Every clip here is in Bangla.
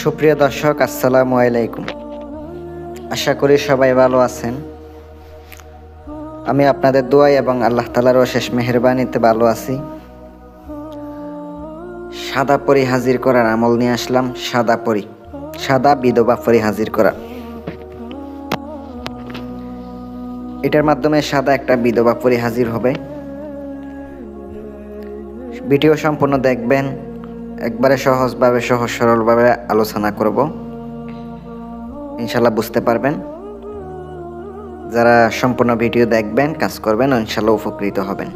সুপ্রিয় দর্শক, আসসালামু আলাইকুম। আশা করি সবাই ভালো আছেন। আমি আপনাদের দোয়ায় এবং আল্লাহ তাআলার অশেষ মেহেরবানিতে ভালো আছি। সাদা পরি হাজির করার আমল নিয়ে আসলাম। সাদা বিধবা পরি হাজির করা। এটার মাধ্যমে সাদা একটা বিধবা পরি হাজির হবে। ভিডিও সম্পূর্ণ দেখবেন। একবারে সহজভাবে সহজ সরলভাবে আলোচনা করব, ইনশাল্লাহ বুঝতে পারবেন। যারা সম্পূর্ণ ভিডিও দেখবেন, কাজ করবেন, ইনশাল্লাহ উপকৃত হবেন।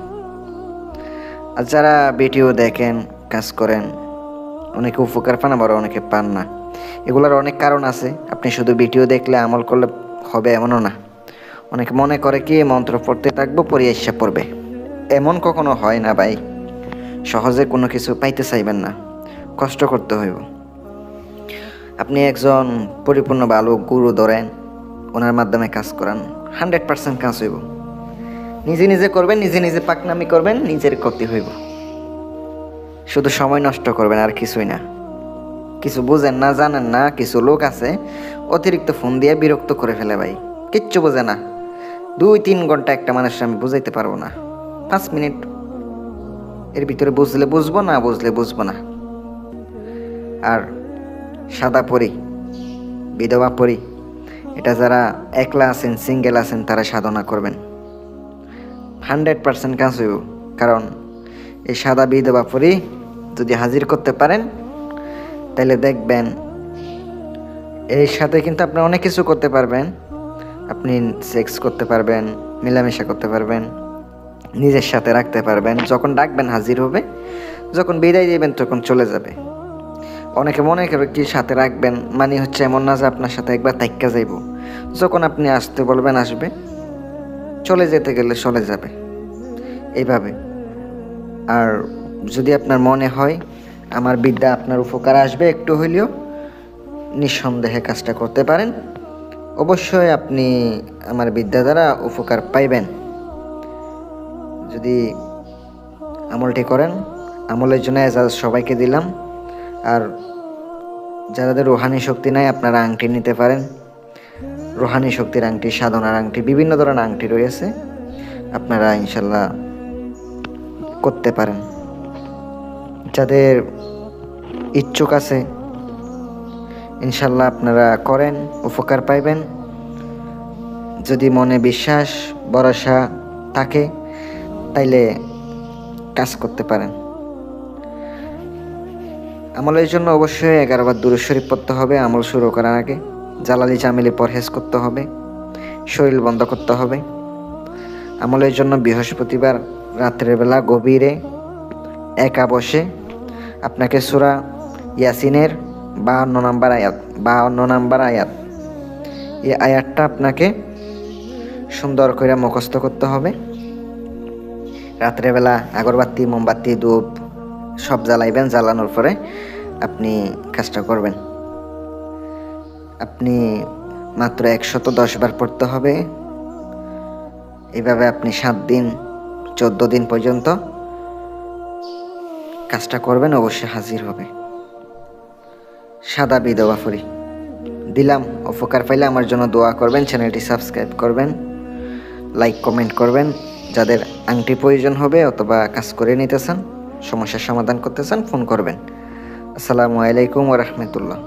আর যারা ভিডিও দেখেন, কাজ করেন, অনেকে উপকার পান, আবার অনেকে পান না। এগুলোর অনেক কারণ আছে। আপনি শুধু ভিডিও দেখলে আমল করলে হবে এমনও না। অনেকে মনে করে কি মন্ত্র পড়তে থাকবো, পড়ে ইচ্ছা পড়বে। এমন কখনো হয় না ভাই। সহজে কোনো কিছু পাইতে চাইবেন না, কষ্ট করতে হইব। আপনি একজন পরিপূর্ণ ভালো গুরু ধরেন, ওনার মাধ্যমে কাজ করান, 100% কাজ হইব। নিজে নিজে করবেন, নিজে নিজে পাকনামি করবেন, নিজের ক্ষতি হইব। শুধু সময় নষ্ট করবেন, আর কিছুই না। কিছু বুঝেন না, জানেন না। কিছু লোক আছে অতিরিক্ত ফোন দিয়ে বিরক্ত করে ফেলে ভাই। কিচ্ছু বোঝে না। 2-3 ঘন্টা একটা মানুষের আমি বুঝাইতে পারবো না। 5 মিনিট এর ভিতরে বুঝলে বুঝবো, না বুঝলে বুঝবো না। আর সাদা পরি, বিধবা পরি, এটা যারা একলা আছেন, সিঙ্গেল আছেন, তারা সাধনা করবেন। 100% কাজ হইব। কারণ এই সাদা বিধবা পরি যদি হাজির করতে পারেন, তাহলে দেখবেন এর সাথে কিন্তু আপনি অনেক কিছু করতে পারবেন। আপনি সেক্স করতে পারবেন, মেলামেশা করতে পারবেন, নিজের সাথে রাখতে পারবেন। যখন ডাকবেন হাজির হবে, যখন বিদায় দিবেন তখন চলে যাবে। অনেকে মনে করে কি সাথে রাখবেন মানে হচ্ছে এমন না যে আপনার সাথে একবার তাইক্কা যাইব। যখন আপনি আসতে বলবেন আসবে, চলে যেতে গেলে চলে যাবে, এইভাবে। আর যদি আপনার মনে হয় আমার বিদ্যা আপনার উপকার আসবে একটু হইলেও, নিঃসন্দেহে কাজটা করতে পারেন। অবশ্যই আপনি আমার বিদ্যা দ্বারা উপকার পাইবেন। যদি আমলটি করেন, আমলের জন্য এজাজত সবাইকে দিলাম। আর যাদের রুহানি শক্তি নাই, আপনারা আংটি নিতে পারেন। রুহানি শক্তির আংটি, সাধনার আংটি, বিভিন্ন ধরনের আংটি রয়েছে, আপনারা ইনশাল্লাহ করতে পারেন। যাদের ইচ্ছুক আছে, ইনশাল্লাহ আপনারা করেন, উপকার পাইবেন। যদি মনে বিশ্বাস ভরসা থাকে, তাইলে কাজ করতে পারেন। আমলের জন্য অবশ্যই 11 বার দুরূদ শরীফ পড়তে হবে। আমল শুরু করার আগে জালালি চামেলি পরহেজ করতে হবে, শরীর বন্ধ করতে হবে। আমলের জন্য বৃহস্পতিবার রাত্রের বেলা গভীরে একা বসে আপনাকে সূরা ইয়াসিনের 52 নাম্বার আয়াত, এই আয়াতটা আপনাকে সুন্দর করে মুখস্থ করতে হবে। রাত্রেবেলা আগরবাতি, মোমবাতি, ধূপ সব জ্বালাইবেন। জ্বালানোর পরে আপনি কাজটা করবেন। আপনি মাত্র 110 বার পড়তে হবে। এইভাবে আপনি 7 দিন 14 দিন পর্যন্ত কাজটা করবেন, অবশ্যই হাজির হবে। সাদা বিধবা পরি দিলাম। উপকার পাইলে আমার জন্য দোয়া করবেন, চ্যানেলটি সাবস্ক্রাইব করবেন, লাইক কমেন্ট করবেন। যাদের আংটি প্রয়োজন হবে অথবা কাজ করে নিতে চান, সমস্যার সমাধান করতে চান, ফোন করবেন। আসসালামু আলাইকুম ওয়া রাহমাতুল্লাহ।